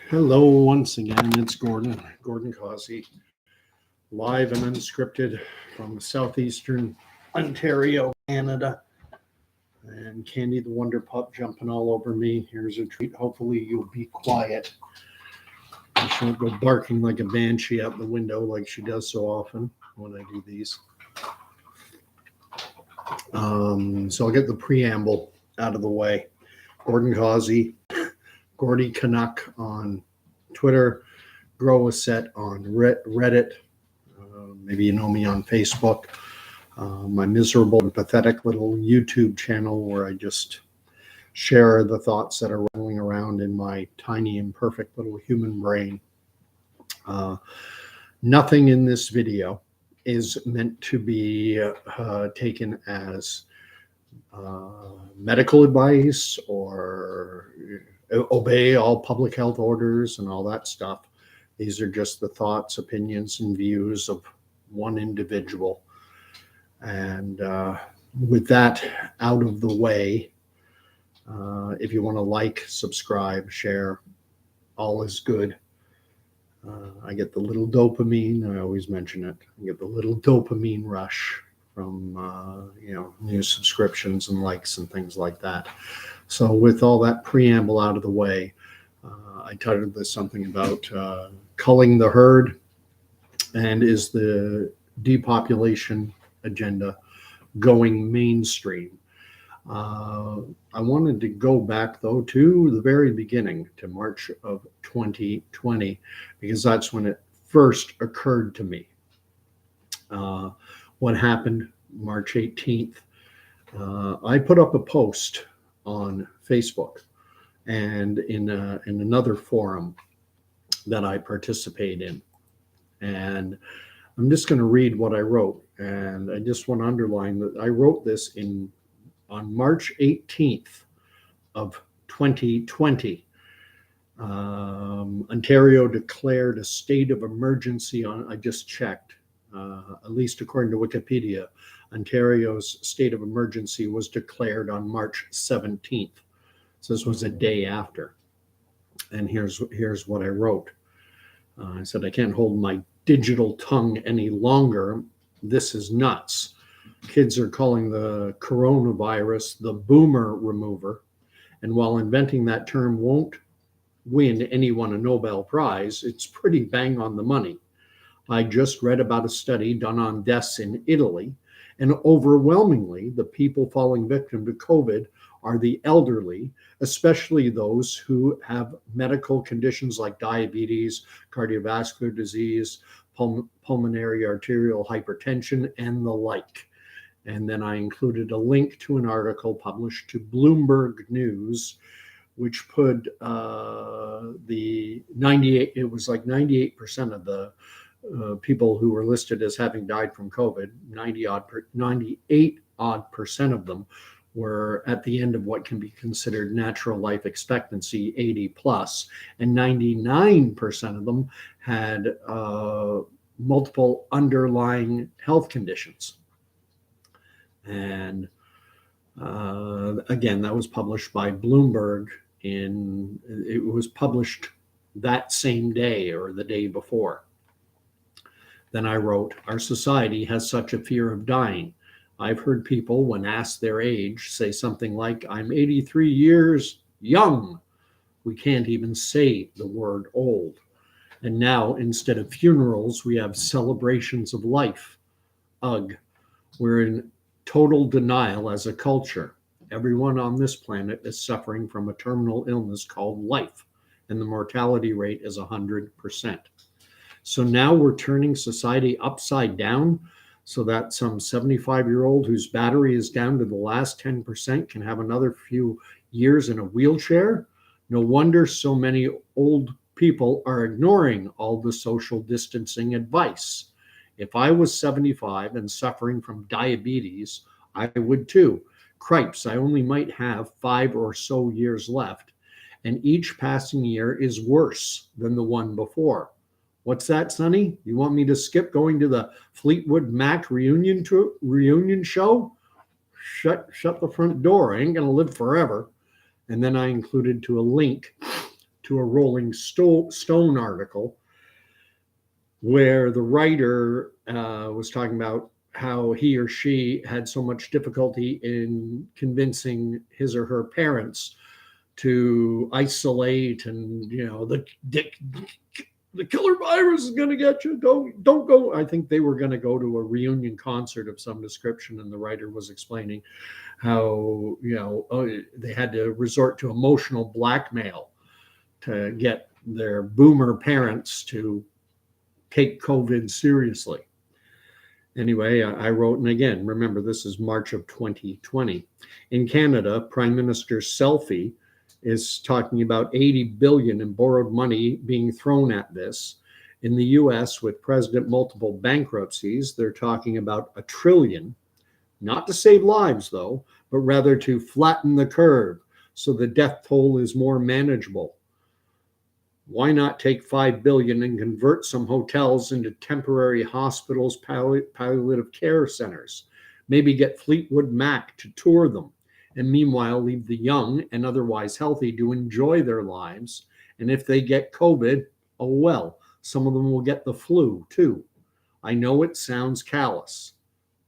Hello, once again, it's Gordon Causey, live and unscripted from southeastern Ontario, Canada. And Candy the Wonder Pup jumping all over me. Here's a treat. Hopefully, you'll be quiet. She won't go barking like a banshee out the window like she does so often when I do these. So I'll get the preamble out of the way. Gordon Causey, Gordy Canuck on Twitter, Grow a Set on Reddit. Maybe you know me on Facebook. My miserable and pathetic little YouTube channel where I just share the thoughts that are rolling around in my tiny, imperfect little human brain. Nothing in this video is meant to be taken as medical advice or obey all public health orders and all that stuff. These are just the thoughts, opinions, and views of one individual. And with that out of the way, if you want to like, subscribe, share, all is good. I get the little dopamine. I always mention it. I get the little dopamine rush from new subscriptions and likes and things like that. So with all that preamble out of the way, I titled this something about culling the herd, and is the depopulation agenda going mainstream? I wanted to go back, though, to the very beginning, to March of 2020, because that's when it first occurred to me. What happened March 18th? I put up a post on Facebook and in another forum that I participate in. And I'm just going to read what I wrote. And I just want to underline that I wrote this on March 18th of 2020. Ontario declared a state of emergency I just checked, at least according to Wikipedia, Ontario's state of emergency was declared on March 17th. So this was a day after. And here's what I wrote. I said, I can't hold my digital tongue any longer. This is nuts. Kids are calling the coronavirus the boomer remover. And while inventing that term won't win anyone a Nobel Prize, it's pretty bang on the money. I just read about a study done on deaths in Italy, and overwhelmingly, the people falling victim to COVID are the elderly, especially those who have medical conditions like diabetes, cardiovascular disease, pulmonary arterial hypertension, and the like. And then I included a link to an article published to Bloomberg News, which put it was like 98% of the people who were listed as having died from COVID, 98% of them were at the end of what can be considered natural life expectancy, 80 plus, and 99% of them had multiple underlying health conditions. And again, that was published by Bloomberg. It was published that same day or the day before. Then I wrote, our society has such a fear of dying. I've heard people, when asked their age, say something like, I'm 83 years young. We can't even say the word old. And now, instead of funerals, we have celebrations of life. Ugh. We're in total denial as a culture. Everyone on this planet is suffering from a terminal illness called life, and the mortality rate is 100%. So now we're turning society upside down so that some 75-year-old whose battery is down to the last 10% can have another few years in a wheelchair. No wonder so many old people are ignoring all the social distancing advice. If I was 75 and suffering from diabetes, I would too. Cripes, I only might have 5 or so years left, and each passing year is worse than the one before. What's that, Sonny? You want me to skip going to the Fleetwood Mac reunion show? Shut the front door. I ain't gonna live forever. And then I included a link to a Rolling Stone article where the writer was talking about how he or she had so much difficulty in convincing his or her parents to isolate, and the killer virus is going to get you. Don't go. I think they were going to go to a reunion concert of some description, and the writer was explaining how they had to resort to emotional blackmail to get their boomer parents to take COVID seriously. Anyway, I wrote, and again, remember, this is March of 2020. In Canada, Prime Minister Selfie is talking about 80 billion in borrowed money being thrown at this. In the US, with President multiple bankruptcies, they're talking about $1 trillion, not to save lives though, but rather to flatten the curve so the death toll is more manageable. Why not take 5 billion and convert some hotels into temporary hospitals, palliative care centers? Maybe get Fleetwood Mac to tour them, and meanwhile leave the young and otherwise healthy to enjoy their lives. And if they get COVID, oh well, some of them will get the flu too. I know it sounds callous,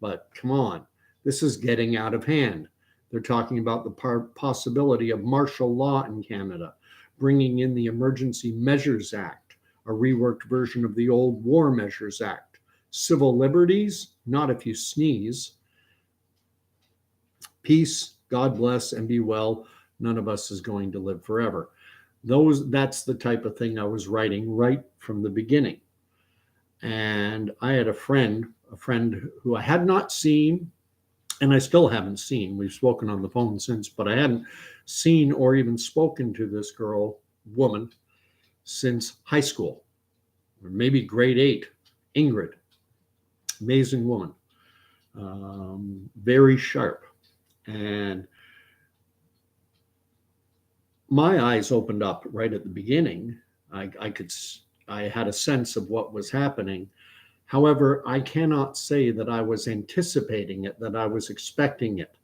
but come on, this is getting out of hand. They're talking about the possibility of martial law in Canada, bringing in the Emergency Measures Act, a reworked version of the old War Measures Act. Civil liberties, not if you sneeze. Peace, God bless, and be well. None of us is going to live forever. That's the type of thing I was writing right from the beginning. And I had a friend who I had not seen, and I still haven't seen. We've spoken on the phone since, but I hadn't seen or even spoken to this woman, since high school, or maybe grade 8, Ingrid. Amazing woman, very sharp. And my eyes opened up right at the beginning. I had a sense of what was happening. However, I cannot say that I was anticipating it, that I was expecting it.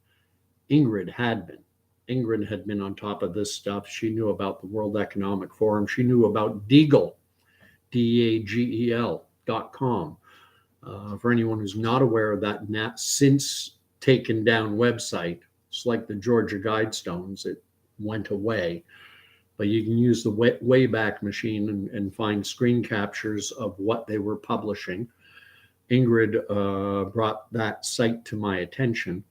Ingrid had been. Ingrid had been on top of this stuff. She knew about the World Economic Forum. She knew about Deagle, DAGEL.com. For anyone who's not aware of that since taken down website, it's like the Georgia Guidestones. It went away. But you can use the Wayback Machine and find screen captures of what they were publishing. Ingrid brought that site to my attention.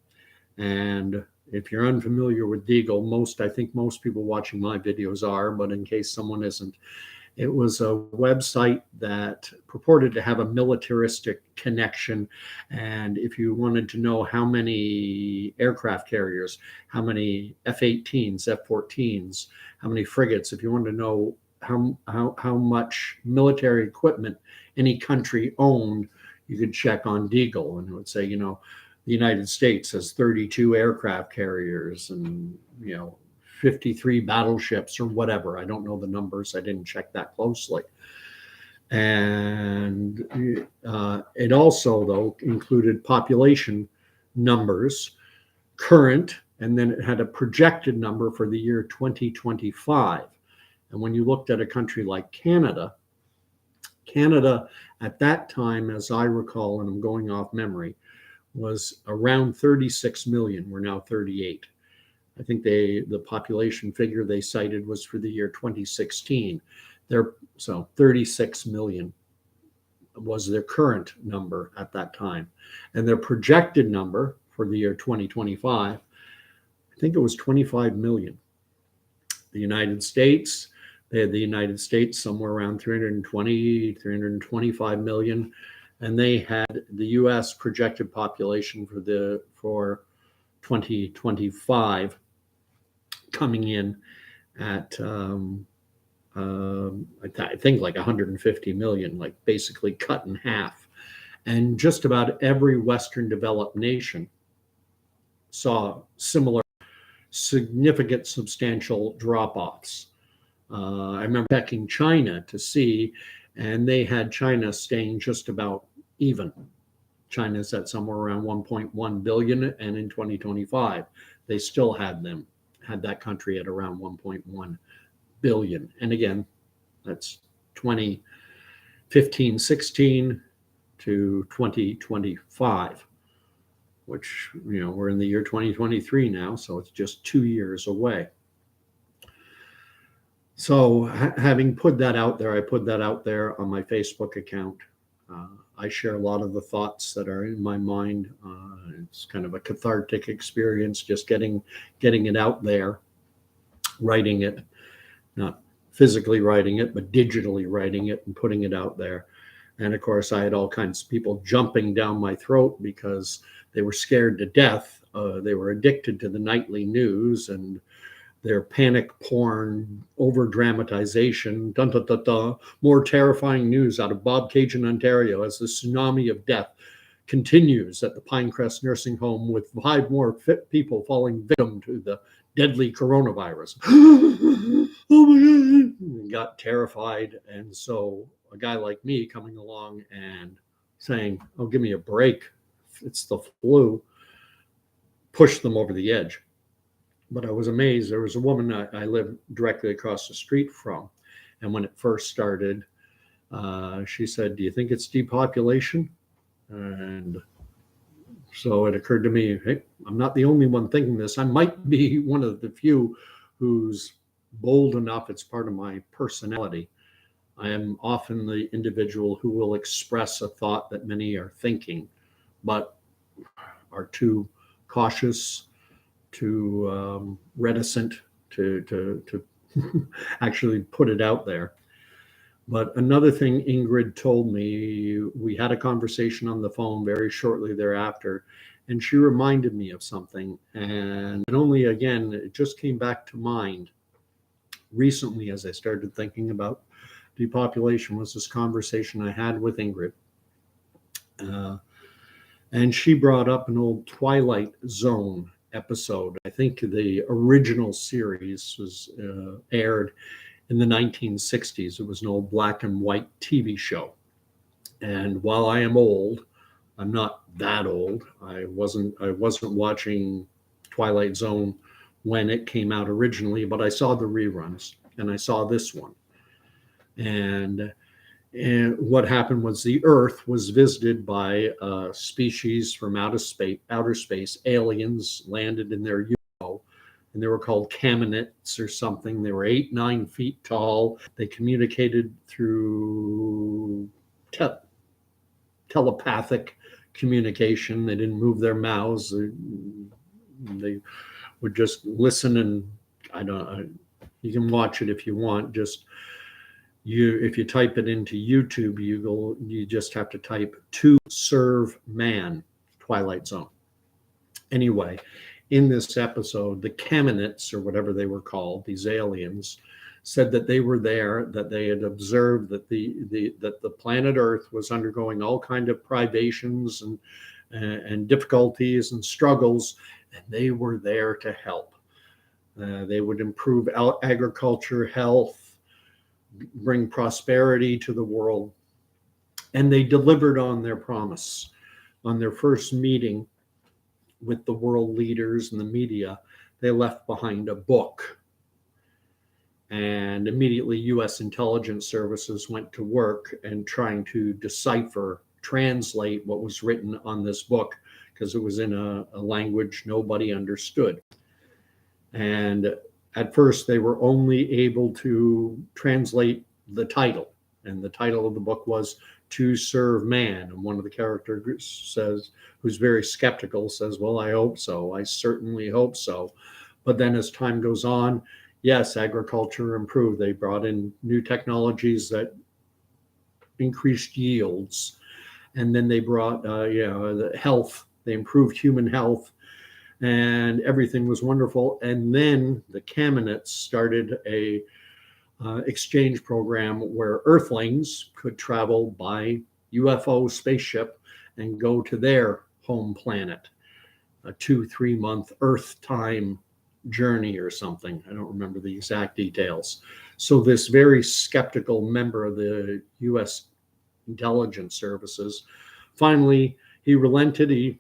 And if you're unfamiliar with Deagle, I think most people watching my videos are, but in case someone isn't, it was a website that purported to have a militaristic connection. And if you wanted to know how many aircraft carriers, how many F-18s, F-14s, how many frigates, if you wanted to know how much military equipment any country owned, you could check on Deagle, and it would say, the United States has 32 aircraft carriers and 53 battleships or whatever. I don't know the numbers. I didn't check that closely. And it also, though, included population numbers, current, and then it had a projected number for the year 2025. And when you looked at a country like Canada at that time, as I recall, and I'm going off memory, was around 36 million. We're now 38. I think the population figure they cited was for the year 2016. So 36 million was their current number at that time. And their projected number for the year 2025, I think it was 25 million. The United States, they had the United States somewhere around 325 million. And they had the U.S. projected population for 2025 coming in at I think like 150 million, like basically cut in half. And just about every Western developed nation saw similar significant substantial drop-offs. I remember checking China to see, and they had China staying just about even. China's at somewhere around 1.1 billion, and in 2025, they still had that country at around 1.1 billion. And again, that's 2015, 16 to 2025, which, we're in the year 2023 now, so it's just 2 years away. So having put that out there, I put that out there on my Facebook account. I share a lot of the thoughts that are in my mind. It's kind of a cathartic experience, just getting it out there, writing it, not physically writing it, but digitally writing it and putting it out there. And of course, I had all kinds of people jumping down my throat because they were scared to death. They were addicted to the nightly news and their panic porn, over dramatization, dun, dun, dun, dun, more terrifying news out of Bobcaygeon, Ontario, as the tsunami of death continues at the Pinecrest Nursing Home, with 5 more fit people falling victim to the deadly coronavirus. Oh my God! Got terrified. And so a guy like me coming along and saying, "Oh, give me a break. It's the flu," pushed them over the edge. But I was amazed. There was a woman I lived directly across the street from. And when it first started, she said, "Do you think it's depopulation?" And so it occurred to me, hey, I'm not the only one thinking this. I might be one of the few who's bold enough. It's part of my personality. I am often the individual who will express a thought that many are thinking, but are too cautious, too reticent to actually put it out there. But another thing Ingrid told me, we had a conversation on the phone very shortly thereafter, and she reminded me of something. And only again, it just came back to mind recently as I started thinking about depopulation, was this conversation I had with Ingrid. And she brought up an old Twilight Zone episode. I think the original series was aired in the 1960s. It was an old black and white TV show. And while I am old, I'm not that old. I wasn't watching Twilight Zone when it came out originally, but I saw the reruns and I saw this one. And what happened was the Earth was visited by species from outer space. Aliens landed in their UFO, and they were called Caminids or something. They were 8-9 feet tall. They communicated through telepathic communication. They didn't move their mouths. They would just listen, and you can watch it if you want. If you type it into YouTube, you just have to type "to serve man" Twilight Zone. Anyway, in this episode, the Caminids, or whatever they were called, these aliens, said that they were there, that they had observed that the planet Earth was undergoing all kind of privations and difficulties and struggles, and they were there to help. They would improve agriculture, health, bring prosperity to the world. And they delivered on their promise. On their first meeting with the world leaders and the media, they left behind a book. And immediately US intelligence services went to work and trying to decipher, translate what was written on this book, because it was in a language nobody understood. And at first, they were only able to translate the title. And the title of the book was "To Serve Man." And one of the characters says, who's very skeptical, says, "Well, I hope so. I certainly hope so." But then as time goes on, yes, agriculture improved. They brought in new technologies that increased yields. And then they brought, the health. They improved human health. And everything was wonderful. And then the Caminids started a exchange program where Earthlings could travel by UFO spaceship and go to their home planet, a 2-3 month Earth time journey or something. I don't remember the exact details. So this very skeptical member of the US intelligence services, finally, he relented. He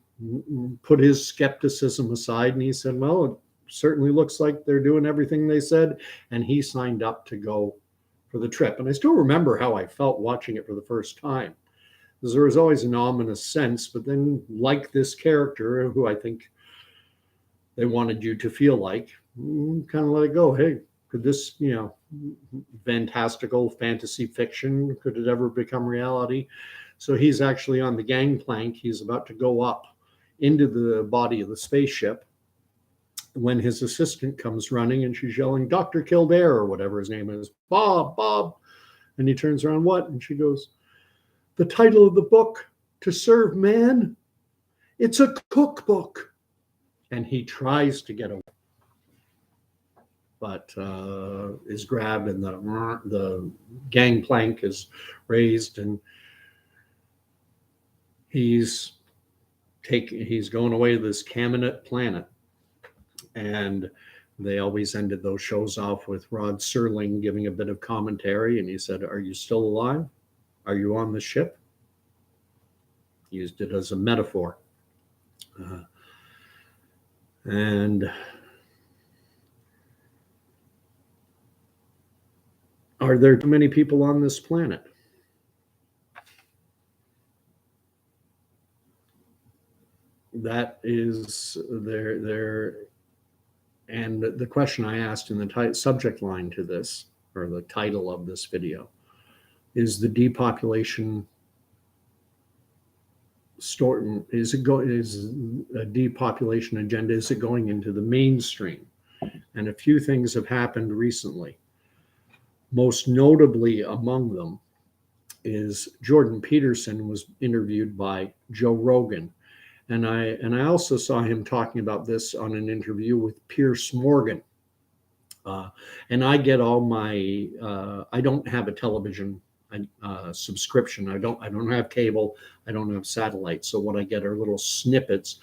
put his skepticism aside and he said, "Well, it certainly looks like they're doing everything they said. And he signed up to go for the trip. And I still remember how I felt watching it for the first time, because there was always an ominous sense. But then, like this character, who I think they wanted you to feel like, kind of let it go. Hey, could this, fantastical fantasy fiction, could it ever become reality? So he's actually on the gangplank. He's about to go up into the body of the spaceship when his assistant comes running, and she's yelling, Dr. Kildare, or whatever his name is, Bob, Bob. And he turns around, what? And she goes, the title of the book, To Serve Man, it's a cookbook. And he tries to get away, but is grabbed, and the gangplank is raised, and he's going away to this Caminite planet. And they always ended those shows off with Rod Serling giving a bit of commentary, and he said, are you still alive? Are you on the ship? He used it as a metaphor. And are there too many people on this planet? That is there. And the question I asked in the subject line to this, or the title of this video, is the depopulation story, is a depopulation agenda, is it going into the mainstream? And a few things have happened recently. Most notably among them is Jordan Peterson was interviewed by Joe Rogan. And I also saw him talking about this on an interview with Piers Morgan. And I get all my, I don't have a television subscription. I don't have cable. I don't have satellite. So what I get are little snippets,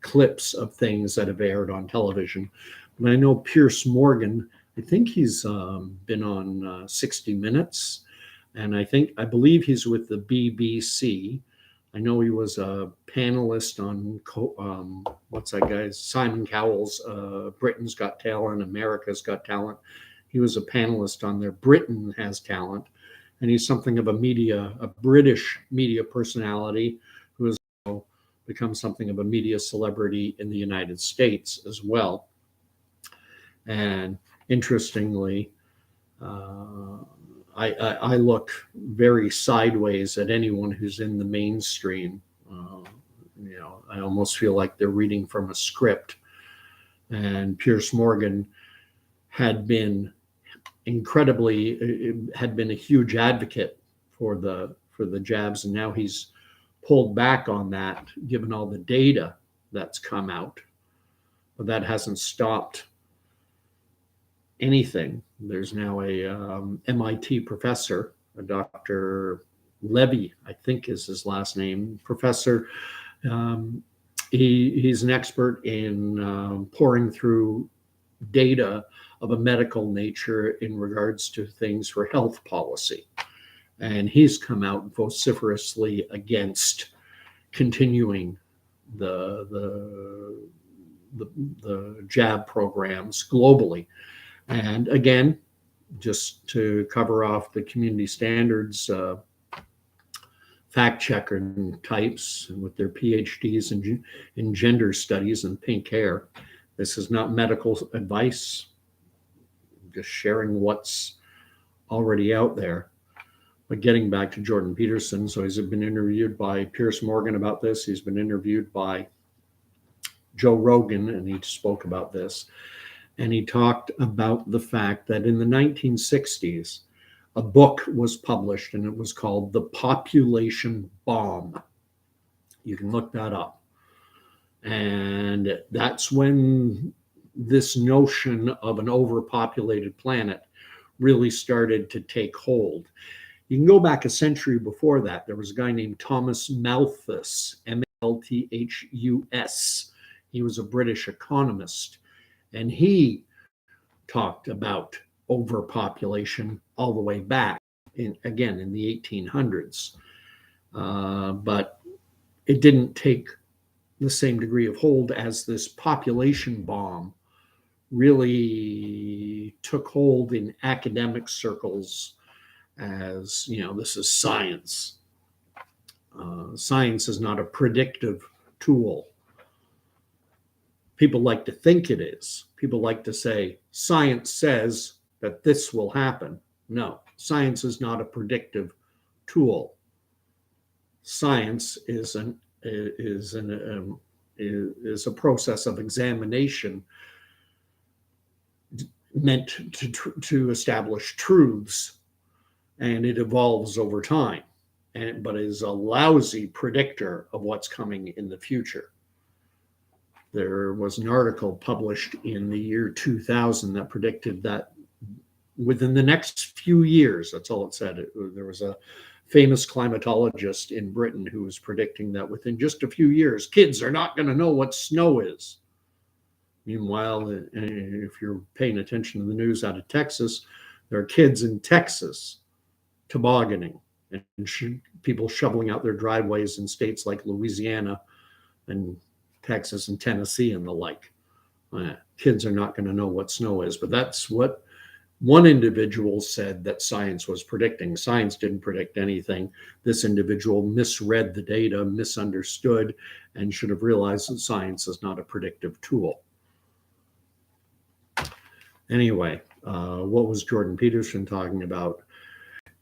clips of things that have aired on television. But I know Piers Morgan, I think he's been on 60 Minutes. And I believe he's with the BBC. I know he was a panelist on, what's that guy's, Simon Cowell's Britain's Got Talent, America's Got Talent. He was a panelist on their Britain Has Talent. And he's something of a British media personality who has become something of a media celebrity in the United States as well. And interestingly, I look very sideways at anyone who's in the mainstream. I almost feel like they're reading from a script. And Piers Morgan had been a huge advocate for the jabs, and now he's pulled back on that, given all the data that's come out. But that hasn't stopped anything. There's now a MIT professor, a Dr. Levy, I think is his last name, professor. He's an expert in pouring through data of a medical nature in regards to things for health policy. And he's come out vociferously against continuing the jab programs globally. And again, just to cover off the community standards fact checker types with their PhDs in gender studies and pink hair, this is not medical advice, just sharing what's already out there. But getting back to Jordan Peterson, so he's been interviewed by Piers Morgan about this. He's been interviewed by Joe Rogan, and he spoke about this. And he talked about the fact that in the 1960s, a book was published, and it was called The Population Bomb. You can look that up. And that's when this notion of an overpopulated planet really started to take hold. You can go back a century before that. There was a guy named Thomas Malthus, Malthus. He was a British economist, and he talked about overpopulation all the way back in the 1800s. But it didn't take the same degree of hold as this population bomb really took hold in academic circles as, this is science. Science is not a predictive tool. People like to think it is. People like to say, science says that this will happen. No, science is not a predictive tool. Science is a process of examination meant to establish truths, and it evolves over time, but is a lousy predictor of what's coming in the future. There was an article published in the year 2000 that predicted that within the next few years, that's all it said. There was a famous climatologist in Britain who was predicting that within just a few years, kids are not going to know what snow is. Meanwhile, if you're paying attention to the news out of Texas, there are kids in Texas tobogganing and people shoveling out their driveways in states like Louisiana and Texas and Tennessee and the like. Kids are not going to know what snow is, but that's what one individual said that science was predicting. Science didn't predict anything. This individual misread the data, misunderstood, and should have realized that science is not a predictive tool. Anyway, what was Jordan Peterson talking about?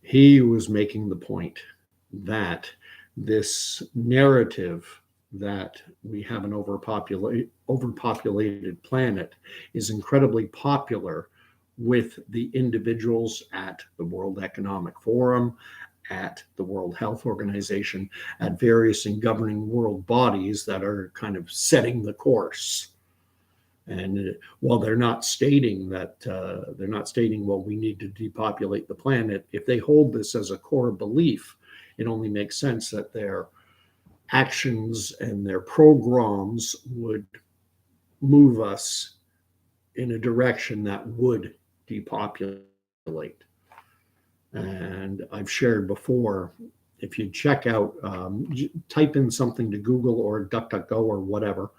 He was making the point that this narrative that we have an overpopulated planet is incredibly popular with the individuals at the World Economic Forum, at the World Health Organization, at various and governing world bodies that are kind of setting the course. And while they're not stating, well, we need to depopulate the planet, if they hold this as a core belief, it only makes sense that their actions and their programs would move us in a direction that would depopulate. And I've shared before, if you check out, type in something to Google or DuckDuckGo or whatever,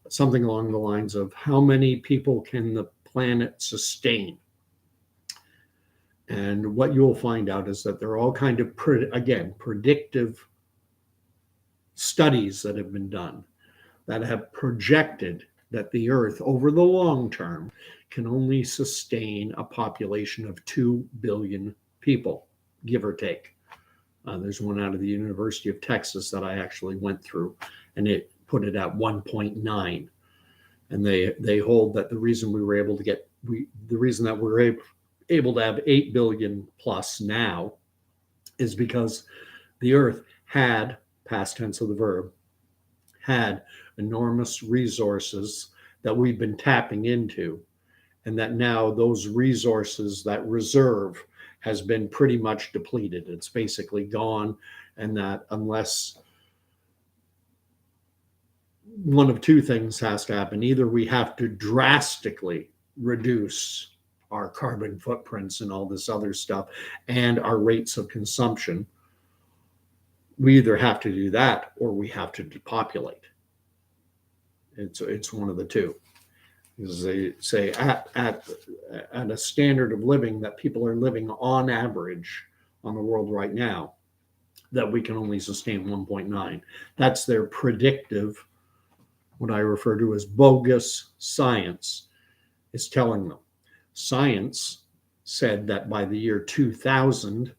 something along the lines of how many people can the planet sustain? And what you'll find out is that there are all kind of, predictive studies that have been done that have projected that the Earth over the long term can only sustain a population of 2 billion people, give or take. There's one out of the University of Texas that I actually went through, and it put it at 1.9. And they hold that the reason we were able to the reason that we're able to have 8 billion plus now is because the Earth had, past tense of the verb, had enormous resources that we've been tapping into, and that now those resources, that reserve, has been pretty much depleted. It's basically gone, and that unless one of two things has to happen, either we have to drastically reduce our carbon footprints and all this other stuff and our rates of consumption. We either have to do that or we have to depopulate. It's one of the two. Because they say at a standard of living that people are living on average on the world right now, that we can only sustain 1.9. That's their predictive, what I refer to as bogus science, is telling them. Science said that by the year 2000,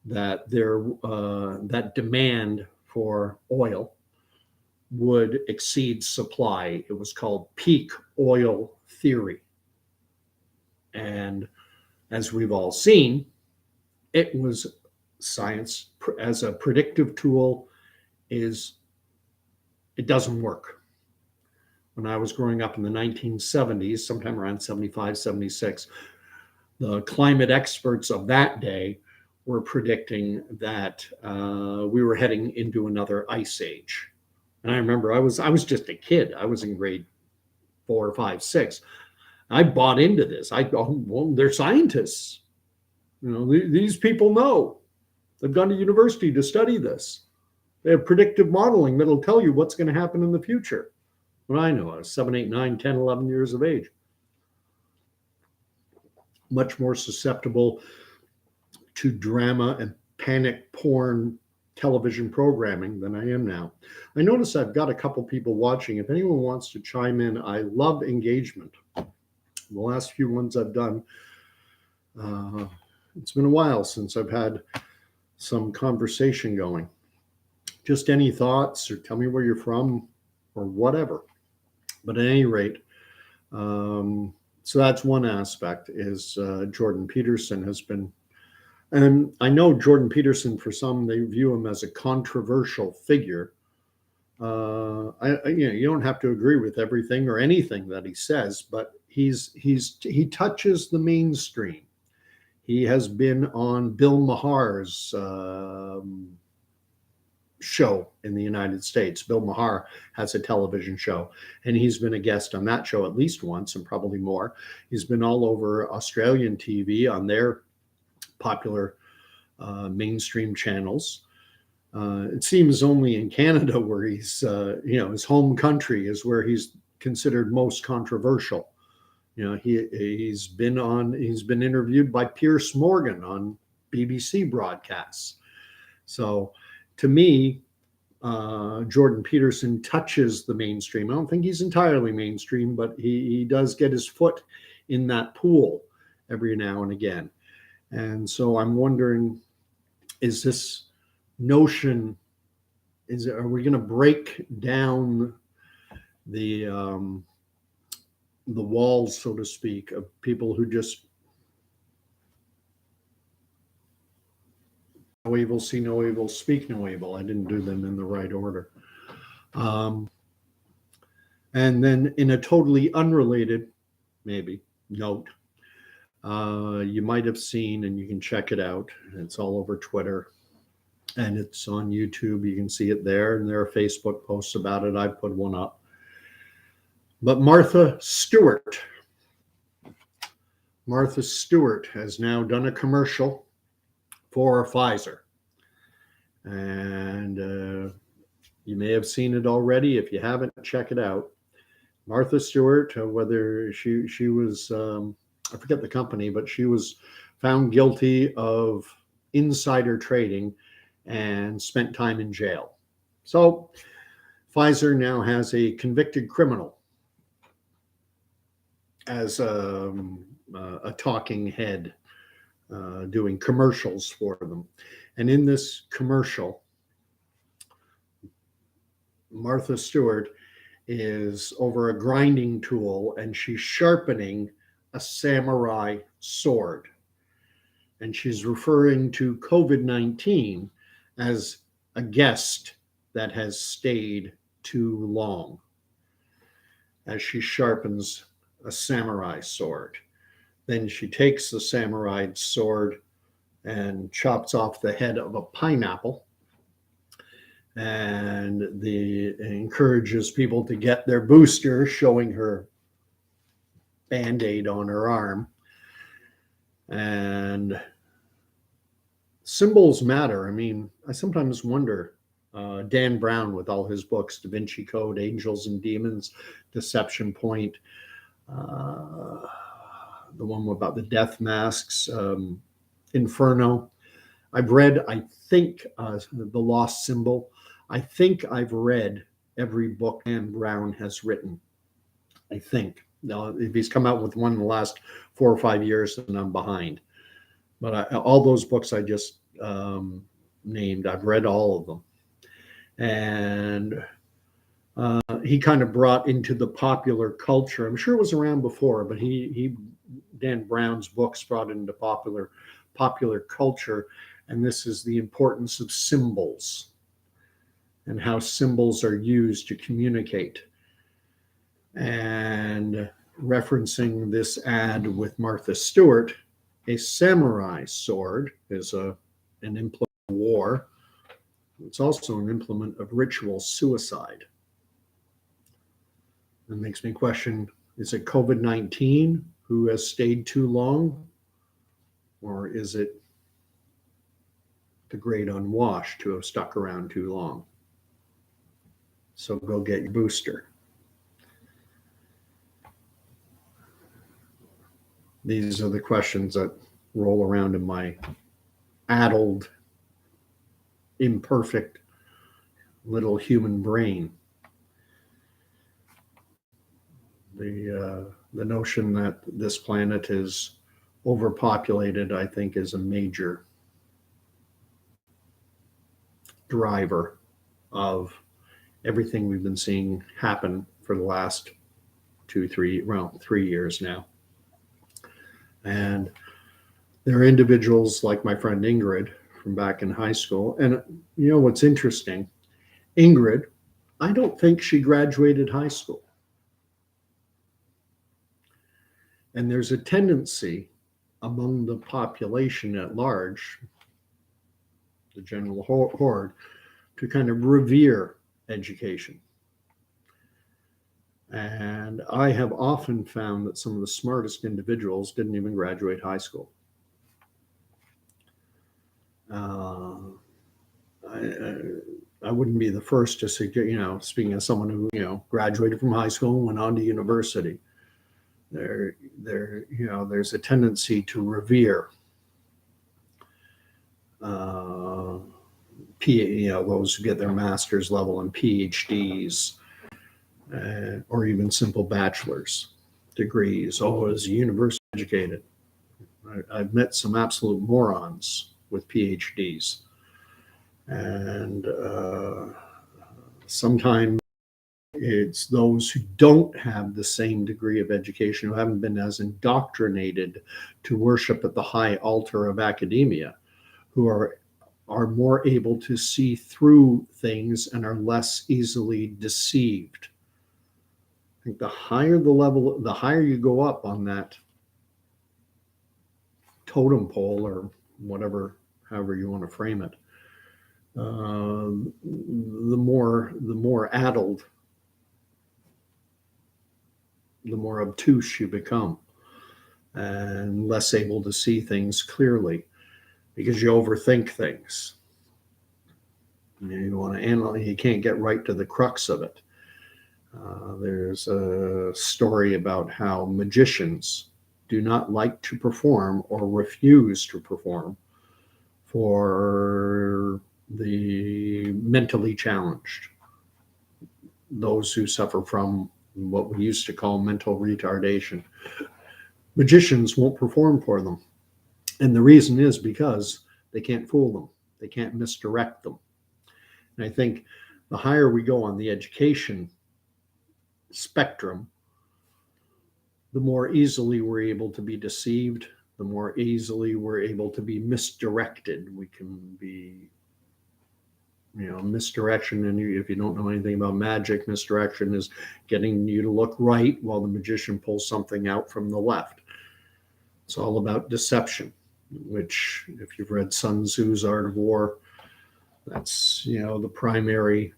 that that demand for oil would exceed supply. It was called peak oil theory. And as we've all seen, it was science as a predictive tool it doesn't work. When I was growing up in the 1970s, sometime around 75, 76, the climate experts of that day were predicting that we were heading into another ice age. And I remember I was just a kid. I was in grade 4, 5, 6. I bought into this. Well, they're scientists. These people know. They've gone to university to study this. They have predictive modeling that'll tell you what's going to happen in the future. What I know, I was 7, 8, 9, 10, 11 years of age. much more susceptible to drama and panic porn television programming than I am now. I notice I've got a couple people watching. If anyone wants to chime in, I love engagement. The last few ones I've done, it's been a while since I've had some conversation going. Just any thoughts, or tell me where you're from, or whatever. But at any rate, so that's one aspect, is Jordan Peterson has been, and I know Jordan Peterson, for some, they view him as a controversial figure. You don't have to agree with everything or anything that he says, but he touches the mainstream. He has been on Bill Maher's show in the United States. Bill Maher has a television show, and he's been a guest on that show at least once, and probably more. He's been all over Australian TV on their popular mainstream channels. It seems only in Canada, where he's, his home country, is where he's considered most controversial. He's been interviewed by Piers Morgan on BBC broadcasts. So to me, Jordan Peterson touches the mainstream. I don't think he's entirely mainstream, but he does get his foot in that pool every now and again. And so I'm wondering, is this notion, are we going to break down the walls, so to speak, of people who just no evil, see no evil, speak no evil? I didn't do them in the right order. And then in a totally unrelated, maybe, note, you might have seen, and you can check it out, it's all over Twitter, and it's on YouTube. You can see it there, and there are Facebook posts about it. I put one up. But Martha Stewart has now done a commercial for Pfizer. And you may have seen it already. If you haven't, check it out. Martha Stewart, whether she was, I forget the company, but she was found guilty of insider trading and spent time in jail. So Pfizer now has a convicted criminal as a talking head, doing commercials for them. And in this commercial, Martha Stewart is over a grinding tool, and she's sharpening a samurai sword. And she's referring to COVID-19 as a guest that has stayed too long, as she sharpens a samurai sword. Then she takes the samurai sword and chops off the head of a pineapple, and encourages people to get their booster, showing her Band-Aid on her arm. And symbols matter. I mean, I sometimes wonder, Dan Brown, with all his books, Da Vinci Code, Angels and Demons, Deception Point, the one about the death masks, Inferno. I've read, I think, The Lost Symbol. I think I've read every book Dan Brown has written. I think. Now, if he's come out with one in the last 4 or 5 years, then I'm behind. But all those books I just named, I've read all of them. And he kind of brought into the popular culture, I'm sure it was around before, but Dan Brown's books brought into popular culture. And this is the importance of symbols and how symbols are used to communicate. And referencing this ad with Martha Stewart, a samurai sword is an implement of war. It's also an implement of ritual suicide. It makes me question, is it COVID-19 who has stayed too long? Or is it the great unwashed who have stuck around too long? So go get your booster. These are the questions that roll around in my addled, imperfect little human brain. The notion that this planet is overpopulated, I think, is a major driver of everything we've been seeing happen for the last 3 years now. And there are individuals like my friend Ingrid from back in high school. And you know what's interesting? Ingrid, I don't think she graduated high school. And there's a tendency among the population at large, the general horde, to kind of revere education. And I have often found that some of the smartest individuals didn't even graduate high school. I wouldn't be the first to suggest, speaking as someone who, graduated from high school and went on to university, there's a tendency to revere those who get their master's level and PhDs, or even simple bachelor's degrees. Oh, is university educated? I've met some absolute morons with PhDs, and sometimes it's those who don't have the same degree of education, who haven't been as indoctrinated to worship at the high altar of academia, who are more able to see through things and are less easily deceived. I think the higher the level, the higher you go up on that totem pole, or whatever, however you want to frame it, the more addled, the more obtuse you become, and less able to see things clearly because you overthink things. You want to analyze, you can't get right to the crux of it. There's a story about how magicians do not like to perform or refuse to perform for the mentally challenged, those who suffer from what we used to call mental retardation. Magicians won't perform for them. And the reason is because they can't fool them. They can't misdirect them. And I think the higher we go on the education spectrum, the more easily we're able to be deceived, the more easily we're able to be misdirected. We can be, misdirection. And if you don't know anything about magic, misdirection is getting you to look right while the magician pulls something out from the left. It's all about deception, which, if you've read Sun Tzu's Art of War, that's, the primary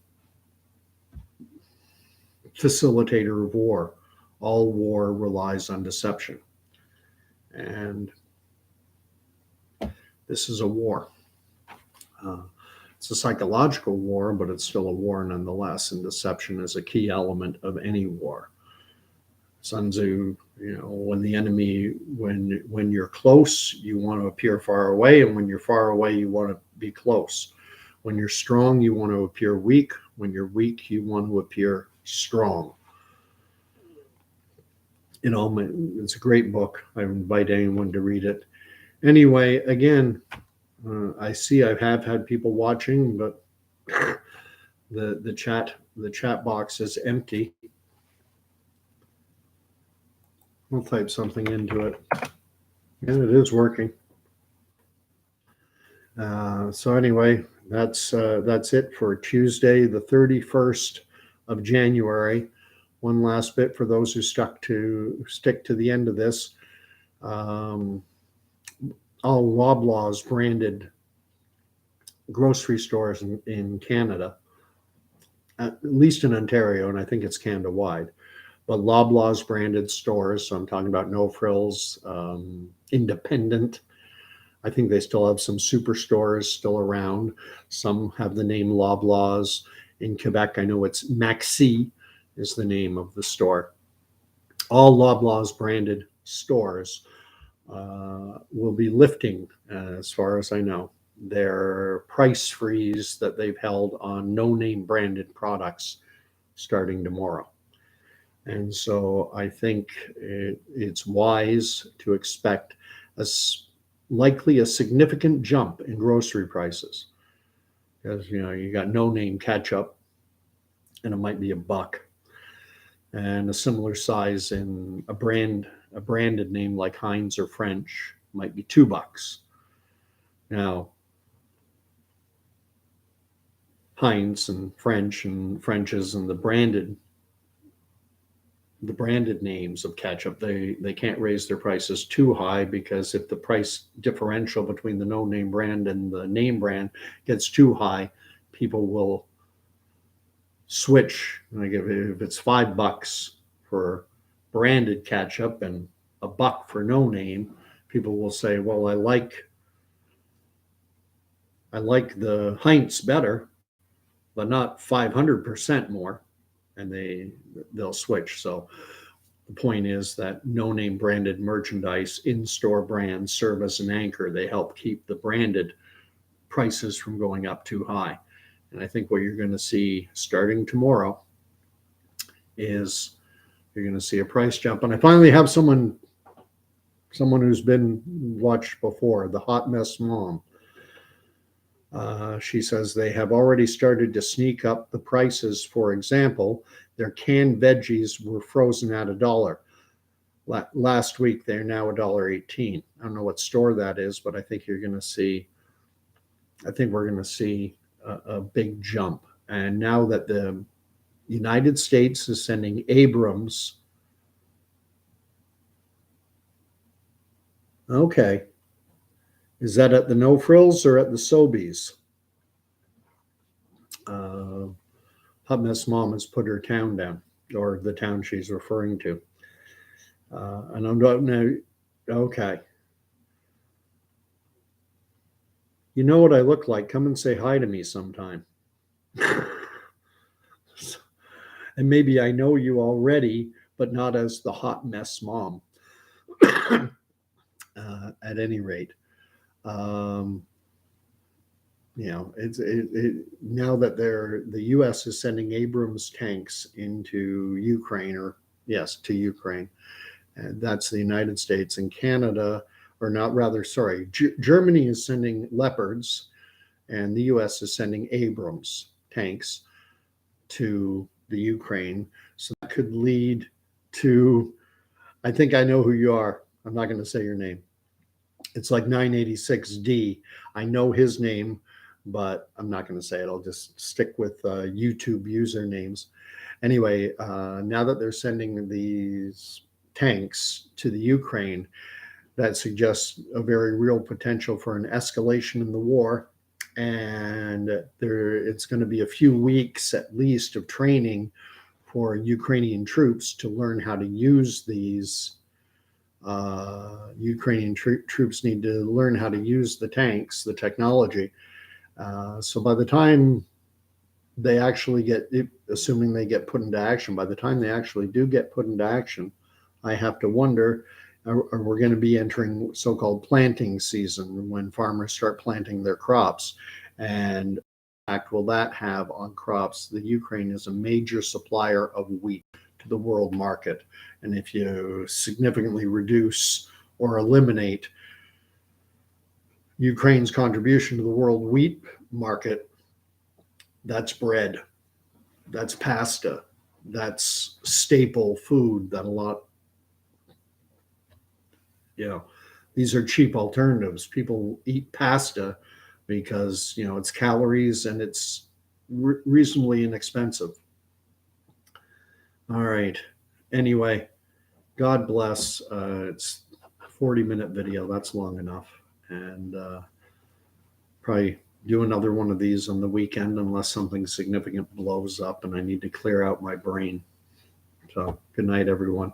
facilitator of war. All war relies on deception. And this is a war. It's a psychological war, but it's still a war nonetheless. And deception is a key element of any war. Sun Tzu, when you're close, you want to appear far away. And when you're far away, you want to be close. When you're strong, you want to appear weak. When you're weak, you want to appear strong. It's a great book. I invite anyone to read it. Anyway, again, I see I have had people watching, but the chat box is empty. I'll type something into it. And it is working. So anyway, that's it for Tuesday, the 31st of January. One last bit for those who stick to the end of this. All Loblaws branded grocery stores in Canada, at least in Ontario, and I think it's Canada-wide, but Loblaws branded stores, so I'm talking about No Frills, independent. I think they still have some superstores still around. Some have the name Loblaws. In Quebec, I know it's Maxi is the name of the store. All Loblaws branded stores will be lifting, as far as I know, their price freeze that they've held on no-name branded products starting tomorrow. And so I think it's wise to expect likely a significant jump in grocery prices, because you got no-name ketchup, and it might be $1, and a similar size in a branded name like Heinz or French might be $2. Now, Heinz and French's and the branded names of ketchup, they can't raise their prices too high, because if the price differential between the no name brand and the name brand gets too high, people will switch. Like if it's $5 for branded ketchup and $1 for no name, people will say, well, I like the Heinz better, but not 500% more, and they'll switch. So the point is that no-name branded merchandise, in-store brands serve as an anchor. They help keep the branded prices from going up too high. And I think what you're going to see starting tomorrow is you're going to see a price jump. And I finally have someone who's been watched before, the Hot Mess Mom. She says they have already started to sneak up the prices. For example, their canned veggies were frozen at $1. Last week, they're now $1.18. I don't know what store that is, but I think we're going to see a big jump. And now that the United States is sending Abrams, okay, is that at the No Frills or at the Sobeys? Hot Mess Mom has put her town down, or the town she's referring to. And I'm not now. Okay. You know what I look like? Come and say hi to me sometime. And maybe I know you already, but not as the Hot Mess Mom. At any rate, now that the U.S. is sending Abrams tanks into Ukraine, to Ukraine, and that's the United States, and Canada, or not, rather, sorry, Germany is sending Leopards, and the U.S. is sending Abrams tanks to the Ukraine. So that could lead to, I think I know who you are. I'm not going to say your name. It's like 986D. I know his name, but I'm not going to say it. I'll just stick with YouTube usernames. Anyway, now that they're sending these tanks to the Ukraine, that suggests a very real potential for an escalation in the war. And it's going to be a few weeks at least of training for Ukrainian troops to learn how to use these. Ukrainian troops need to learn how to use the tanks, the technology. So by the time they actually assuming they get put into action, by the time they actually do get put into action, I have to wonder, are we going to be entering so-called planting season, when farmers start planting their crops? And impact will that have on crops? The Ukraine is a major supplier of wheat to the world market. And if you significantly reduce or eliminate Ukraine's contribution to the world wheat market, that's bread, that's pasta, that's staple food that these are cheap alternatives. People eat pasta because, it's calories and it's reasonably inexpensive. All right. Anyway, God bless. It's a 40-minute video. That's long enough. And probably do another one of these on the weekend unless something significant blows up and I need to clear out my brain. So good night, everyone.